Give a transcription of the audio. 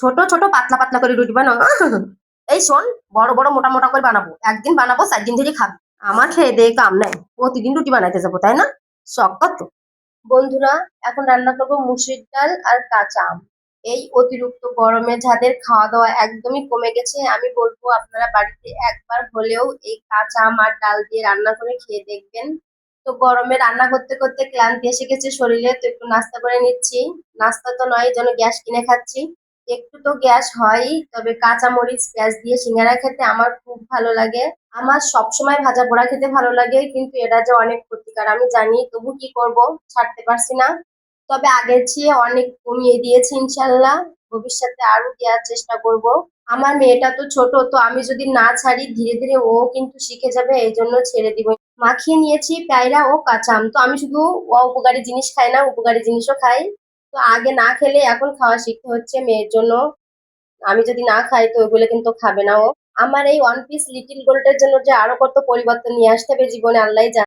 ছোট ছোট পাতলা পাতলা করে রুটি বানাও। এই শোন, বড় বড় মোটা মোটা করে বানাবো, একদিন বানাবো 4 দিন ধরে খাবি। আমার খেয়ে দিয়ে কাম নাই, প্রতিদিন রুটি বানাইতে যাবো তাই না? শখ কত। বন্ধুরা, এখন রান্না করবো মুসুর ডাল আর কাঁচা আম। এই অতিরিক্ত গরমে যাদের খাওয়া দাওয়া একদমই কমে গেছে, আমি বলবো আপনারা বাড়িতে একবার হলেও এই কাঁচা আম আর ডাল দিয়ে রান্না করে খেয়ে দেখবেন। তো গরমে রান্না করতে করতে ক্লান্তি এসে গেছে শরীরে, তো একটু নাস্তা করে নিচ্ছি। নাস্তা তো নয়, যেন গ্যাস কিনে খাচ্ছি। একটু তো গ্যাস হয়ই, তবে কাঁচা মরিচ পেঁয়াজ দিয়ে সিঙ্গারা খেতে আমার খুব ভালো লাগে। আমার সবসময় ভাজা পোড়া খেতে ভালো লাগে, কিন্তু এটা যে অনেক ক্ষতিকর আমি জানি, তবু কি করব, ছাড়তে পারছি না। তবে আগের চেয়ে অনেক কমিয়ে দিয়েছি ইনশাল্লাহ। ভবিষ্যতে আরো দেওয়ার চেষ্টা করব। আমার মেয়েটা তো ছোট, তো আমি যদি না ছাড়ি ধীরে ধীরে ও কিন্তু শিখে যাবে, এই জন্য ছেড়ে দিব। মাখিয়ে নিয়েছি পেয়ারা ও কাঁচা আম। তো আমি শুধু অপকারী জিনিস খাই না, উপকারী জিনিসও খাই। তো আগে না খেলে এখন খাওয়া শিখতে হচ্ছে মেয়ের জন্য। আমি যদি না খাই তো ওইগুলো কিন্তু খাবে না ও। আমার এই ওয়ান পিস লিটিল গোল্ডের জন্য যে আরো কত পরিবর্তন নিয়ে আসতে হবে জীবনে, আল্লাহই জানে।